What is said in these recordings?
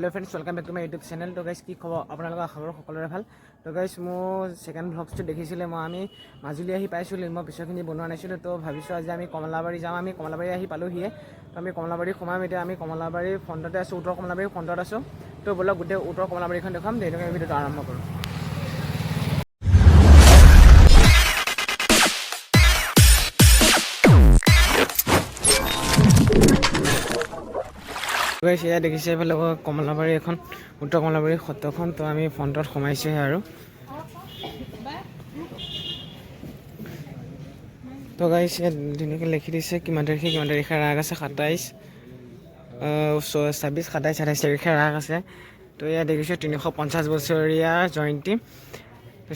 Hello friends welcome back to my YouTube channel. तो guys की खबर আপোনালোকৰ খবৰ সকলোৰে ভাল। তো গাইস মোৰ সেকেন্ড ব্লগটো দেখিছিলে আমি মাজুলী আহি পাইছিলোঁ, মই পিছৰখিনি বনোৱা নাছিলোঁ। তো ভাবিছোঁ আজি আমি কমলাবাৰী যাম। আমি কমলাবাৰী আহি পালোহিয়ে। তো আমি কমলাবাৰী সোমাম এতিয়া। আমি কমলাবাৰী ফ্ৰণ্টতে আছোঁ, উত্তৰ কমলাবাৰী ফ্ৰণ্টত আছোঁ। তো বলক গোটেই উত্তৰ কমলাবাৰীখন দেখাম। তেনেকৈ ভিডিঅ'টো আৰম্ভ কৰোঁ। এয়া দেখিছে এইফালে কমলাবাৰী এখন উত্তৰ কমলাবাৰী সত্ৰখন। তো আমি ফ্ৰণ্টত সোমাইছোঁহে আৰু। তো গাইছ ইয়াত ধুনীয়াকৈ লিখি দিছে কিমান তাৰিখে ৰাগ আছে। 27, 26, 27, 28 তাৰিখে ৰাগ আছে। তো ইয়াত দেখিছোঁ 350 বছৰীয়া জয়ন্তী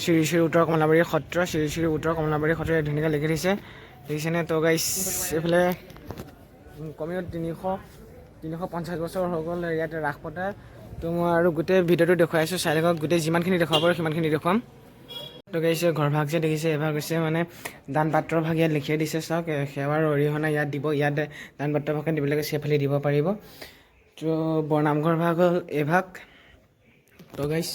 শ্ৰী শ্ৰী উত্তৰ কমলাবাৰী সত্ৰ, শ্ৰী শ্ৰী উত্তৰ কমলাবাৰী সত্ৰ ইয়াত ধুনীয়াকৈ লিখি দিছে, দেখিছেনে। তো গাইছ এইফালে কমেও 350 বছৰ হৈ গ'ল ইয়াতে ৰাস পতা। তো মই আৰু গোটেই ভিডিঅ'টো দেখুৱাই আছোঁ, চাই থাকক। গোটেই যিমানখিনি দেখুৱাব পাৰোঁ সিমানখিনি দেখুৱাম। তো গাইছে ঘৰভাগ যে দেখিছে, এভাগ হৈছে মানে দান পাত্ৰৰ ভাগ ইয়াত লিখিয়ে দিছে। চাওক সেৱাৰ অৰিহণা ইয়াত দিব, ইয়াত দান পাত্ৰৰ ভাগে দিব লাগে, সেইফালে দিব পাৰিব। তো বৰনামঘৰ ভাগ হ'ল এইভাগ। তো গাইছ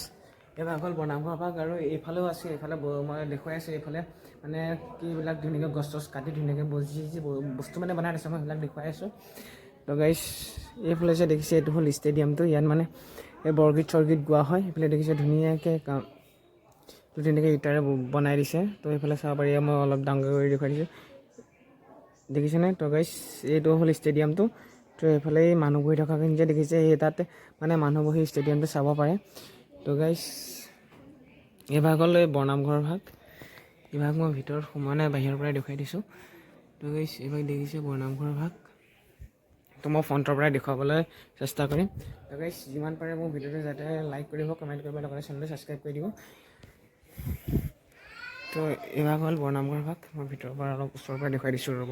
এইভাগ হ'ল বৰনামঘৰ ভাগ। আৰু এইফালেও আছে, এইফালে মই দেখুৱাই আছোঁ। এইফালে মানে কিবিলাক ধুনীয়াকৈ গছ চছ কাটি ধুনীয়াকৈ যি বস্তু মানে বনাই দিছে মই সেইবিলাক দেখুৱাই আছোঁ। তো গাইছ এইফালে যে দেখিছে এইটো হ'ল ষ্টেডিয়ামটো, ইয়াত মানে এই বৰগীত চৰগীত গোৱা হয়। এইফালে দেখিছে ধুনীয়াকৈ তো তেনেকৈ ইটাৰে বনাই দিছে। তো এইফালে চাব পাৰি, মই অলপ ডাঙৰ কৰি দেখুৱাই দিছোঁ, দেখিছেনে। তো গাইছ এইটো হ'ল ষ্টেডিয়ামটো। তো এইফালে মানুহ বহি থকাখিনি যে দেখিছে, সেই তাত মানে মানুহ বহি ষ্টেডিয়ামটো চাব পাৰে। তো গাইছ এইভাগ হ'ল এই বৰনামঘৰ ভাগ। এইভাগ মই ভিতৰত সোমোৱা নাই, বাহিৰৰ পৰাই দেখুৱাই দিছোঁ। তো গাইছ এইভাগ দেখিছে বৰনামঘৰ ভাগ। তো মই ফ্ৰণ্টৰ পৰাই দেখুৱাবলৈ চেষ্টা কৰিম। তো গাইছ যিমান পাৰে মোৰ ভিডিঅ'টো যাতে লাইক কৰিব, কমেণ্ট কৰিব, লগতে চেনেলটো ছাবস্ক্ৰাইব কৰি দিব। তো এইভাগ হ'ল বৰনামঘৰ ভাগ। মই ভিতৰৰ পৰা অলপ ওচৰৰ পৰা দেখুৱাই দিছোঁ ৰ'ব।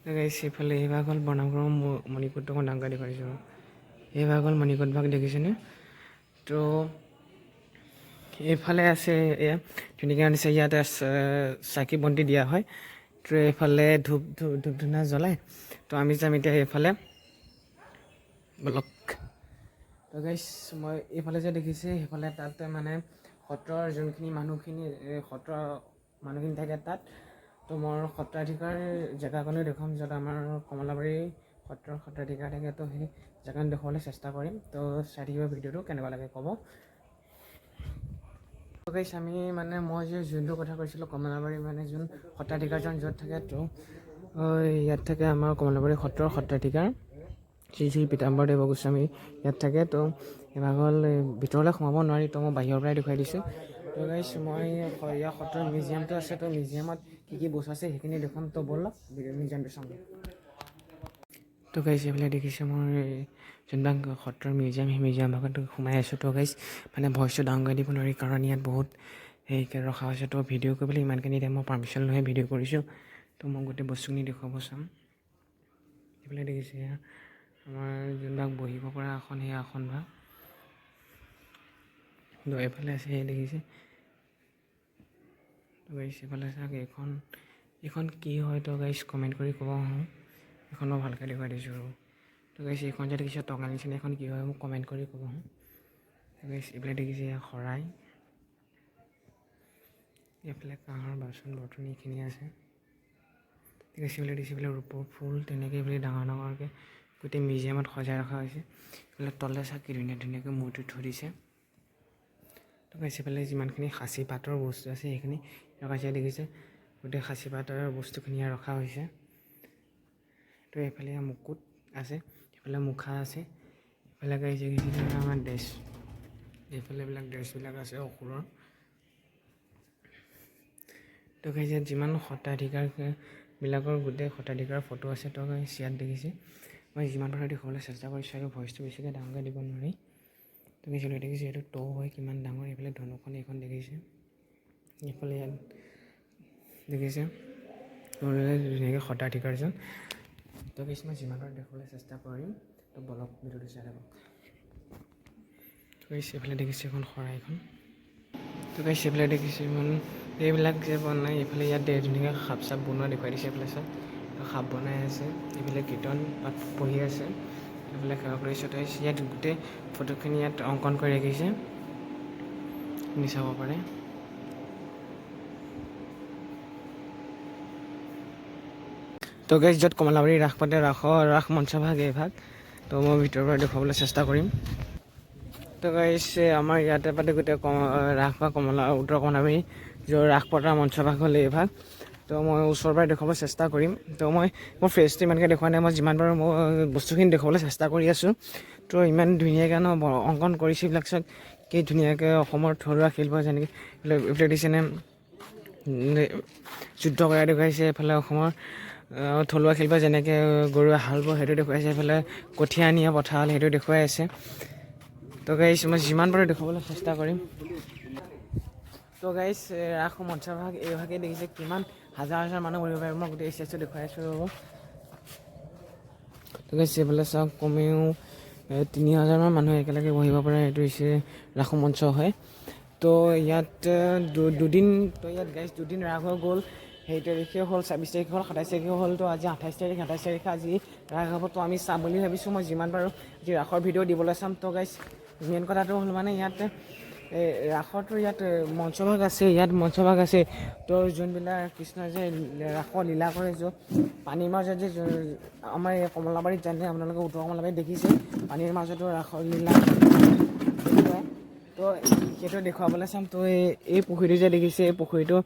তো গাইছ এইফালে এইভাগ হ'ল বৰনামঘৰৰ মণিকূটটো মই ডাঙৰকৈ দেখুৱাই দিছোঁ। এইভাগ হ'ল মণিকূট ভাগ, দেখিছেনে। তো এইফালে আছে এয়া ধুনীয়াকৈ আনিছে, ইয়াতে চাকি বন্তি দিয়া হয়। তো এইফালে ধূপ ধূনা জ্বলায়। তো আমি যাম এতিয়া এইফালে বলক। তো গাইছ মই এইফালে যে দেখিছে সেইফালে তাত মানে সত্ৰৰ যোনখিনি মানুহখিনি থাকে তাত। তো মোৰ সত্ৰাধিকাৰ জেগাকণো দেখুৱাম, য'ত আমাৰ কমলাবাৰী সত্ৰৰ সত্ৰাধিকাৰ থাকে। তো সেই জেগাকণ দেখুৱাবলৈ চেষ্টা কৰিম। তো চাই থাকিব ভিডিঅ'টো কেনেকুৱা লাগে ক'ব। তো গাইছ আমি মানে মই যে যোনটো কথা কৈছিলোঁ কমলাবাৰী মানে যোন সত্ৰাধিকাৰজন য'ত থাকে, তো ইয়াত থাকে আমাৰ কমলাবাৰী সত্ৰৰ সত্ৰাধিকাৰ শ্ৰী শ্ৰী পীতাম্বৰ দেৱ গোস্বামী ইয়াত থাকে। তো এইভাগ হ'ল ভিতৰলৈ সোমাব নোৱাৰি, তো মই বাহিৰৰ পৰাই দেখুৱাই দিছোঁ। তো গাইছ মই ইয়াৰ সত্ৰৰ মিউজিয়ামটো আছে, তো মিউজিয়ামত কি বস্তু আছে সেইখিনি দেখুৱাম। তো ব'লক মিউজিয়ামটো চাম। তো গাইছ এইফালে দেখিছোঁ মোৰ যোনবিলাক সত্ৰৰ মিউজিয়াম, সেই মিউজিয়াম ভাগত সোমাই আছোঁ। তো গাইছ মানে ভইচটো ডাঙৰকৈ দিব নোৱাৰি, কাৰণ ইয়াত বহুত হেৰিকৈ ৰখা হৈছে। তো ভিডিঅ' কৰিবলৈ ইমানখিনি টাইম মই পাৰ্মিশ্যন লৈহে ভিডিঅ' কৰিছোঁ। তো মই গোটেই বস্তুখিনি দেখুৱাব চাম। এইফালে দেখিছে আমাৰ যোনবিলাক বহিব পৰা আসন, সেই আসন ভাগ। তো এইফালে আছে সেই দেখিছে। তো গাইছ এইফালে চাওক, এইখন কি হয় তো গাইছ কমেণ্ট কৰি ক'ব। এইখন মই ভালকৈ দেখুৱাই দিছোঁ। তো গাইছ এইখন যে দেখিছে টঙা নিচিনা, এইখন কি হয় মোক কমেণ্ট কৰি ক'ব। তো গাইছ এইফালে দেখিছে শৰাই, এইফালে কাঁহৰ বাচন বৰ্তন এইখিনি আছে। ঠিক আছে, এইফালে দিছে এইফালে ৰূপৰ ফুল, তেনেকৈ এইফালে ডাঙৰ ডাঙৰকৈ গোটেই মিউজিয়ামত সজাই ৰখা হৈছে। এইফালে তলে চাকি ধুনীয়াকৈ মূৰ্তি থৈ দিছে। তো গাইছ এইফালে যিমানখিনি সাঁচি পাতৰ বস্তু আছে সেইখিনি ৰখাইছে, দেখিছে গোটেই সাঁচি পাতৰ বস্তুখিনি ৰখা হৈছে। তো এইফালে মুকুট আছে, এইফালে মুখা আছে। এইফালে গাইছ আমাৰ ড্ৰেছ, এইফালে এইবিলাক ড্ৰেছবিলাক আছে অসুৰৰ। তো গাইছ ইয়াত যিমান সত্ৰাধিকাৰবিলাকৰ গোটেই সত্ৰাধিকাৰৰ ফটো আছে। তো গাইছ ইয়াত দেখিছে মই যিমান পাৰোঁ দেখুৱাবলৈ চেষ্টা কৰিছোঁ, আৰু ভইচটো বেছিকৈ ডাঙৰকৈ দিব নোৱাৰি। তো গাইছ দেখিছে এইটো টৌ হয় কিমান ডাঙৰ। এইফালে ধনুখন এইখন দেখিছে। এইফালে ইয়াত দেখিছে ধুনীয়াকৈ সত্ৰাধিকাৰজন। তো গাইছ মই যিমান পাৰোঁ দেখুৱাবলৈ চেষ্টা কৰিম। তো বলক ভিডিঅ'টো চাই থাকক। তো গাইছ এইফালে দেখিছে এখন শৰাইখন। তো গাইছ এইফালে দেখিছে ইমান এইবিলাক যে বনাই, এইফালে ইয়াত ধুনীয়াকৈ সাপ চাপ বনোৱা দেখুৱাই দিছে। এইফালে চাওক সাপ বনাই আছে, এইফালে কীৰ্তন পাঠ পঢ়ি আছে। এইফালে সেৱা কৰিছোঁ। তো ইয়াত গোটেই ফটোখিনি ইয়াত অংকন কৰি ৰাখিছে, আপুনি চাব পাৰে। তো গাইজ য'ত কমলাবাৰী ৰাস পাতে, ৰাস মঞ্চভাগ এইভাগ। তো মই ভিতৰৰ পৰা দেখুৱাবলৈ চেষ্টা কৰিম। তো গাইজ আমাৰ ইয়াতে পাতে গোটেই ৰাস বা উত্তৰ কমলাবাৰী য'ৰ ৰাস পতাৰ মঞ্চভাগ হ'ল এইভাগ। তো মই ওচৰৰ পৰাই দেখুৱাব চেষ্টা কৰিম। তো মই মোৰ ফেচটো ইমানকৈ দেখুওৱা নাই, মই যিমান পাৰোঁ মই বস্তুখিনি দেখুৱাবলৈ চেষ্টা কৰি আছোঁ। তো ইমান ধুনীয়াকৈ অংকন কৰিছে, এইবিলাক চাওক কি ধুনীয়াকৈ অসমৰ থলুৱা শিল্প যেনেকৈ এইবিলাক দিছেনে, যুদ্ধ কৰা দেখুৱাইছে। এইফালে অসমৰ থলুৱা শিল্প যেনেকৈ গৰুৱে হাল বোৱা সেইটো দেখুৱাইছে, এইফালে কঠীয়া নিয়া পথাৰ সেইটো দেখুৱাই আছে। তো গাইজ মই যিমান পাৰোঁ দেখুৱাবলৈ চেষ্টা কৰিম। তো গাইজ ৰাস মঞ্চভাগ এইভাগে দেখিছে, কিমান হাজাৰ হাজাৰ মানুহ বহিব পাৰে। মই গোটেই ষ্টেজটো দেখুৱাই আছোঁ ৰ'ব। তো গাইজ এইফালে চাওক কমেও 3000মান মানুহ একেলগে বহিব পাৰে। এইটো হৈছে ৰাস মঞ্চ হয়। তো ইয়াত দুদিন, তো ইয়াত গাইজ দুদিন ৰাস হৈ গ'ল। সেই তাৰিখে হ'ল 26 তাৰিখে হ'ল, 27 তাৰিখে হ'ল। তো আজি 28 তাৰিখে আজি ৰাস হ'ব। তো আমি চাম বুলি ভাবিছোঁ। মই যিমান পাৰোঁ আজি ৰাসৰ ভিডিঅ' দিবলৈ চাম। তো গাইজ মেইন কথাটো হ'ল মানে ইয়াত ৰাসতো ইয়াত মঞ্চভাগ আছে। তো যোনবিলাক কৃষ্ণই যে ৰাসৰ লীলা কৰে, য'ত পানীৰ মাজত যে আমাৰ এই কমলাবাৰীত জানে, আপোনালোকে উত্তৰ কমলাবাৰীত দেখিছে পানীৰ মাজতো ৰাসৰ লীলা দেখুৱায়। তো সেইটো দেখুৱাবলৈ চাম। তো এই পুখুৰীটো যে দেখিছে, এই পুখুৰীটো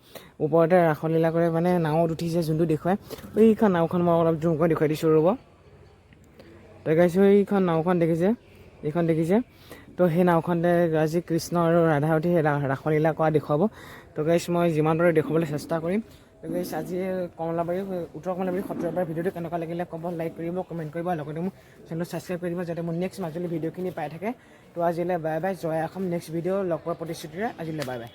ওপৰতে ৰাসৰ লীলা কৰে, মানে নাৱত উঠিছে যোনটো দেখুৱায়। এইখন নাওখন মই অলপ জুম কৰি দেখুৱাই দিছোঁ ৰ'ব। দেখাইছোঁ এইখন নাওখন দেখিছে, এইখন দেখিছে। তো সেই নাওখনতে আজি কৃষ্ণ আৰু ৰাধা উঠি ৰাসলীলা কৰা দেখুৱাব। তো গাইজ মই যিমান পাৰোঁ দেখুৱাবলৈ চেষ্টা কৰিম। তো গাইজ আজি উত্তৰ কমলাবাৰী সত্ৰৰ পৰা ভিডিঅ'টো কেনেকুৱা লাগিলে ক'ব, লাইক কৰিব, কমেণ্ট কৰিব, লগতে মোৰ চেনেলটো ছাবস্ক্ৰাইব কৰি দিব, যাতে মোৰ নেক্সট মাজুলী ভিডিঅ'খিনি পাই থাকে। তো আজিলৈ বাই বাই, জয় অসম। নেক্সট ভিডিঅ' লগ পোৱাৰ প্ৰতিশ্ৰুতিৰে আজিলৈ বাই বাই।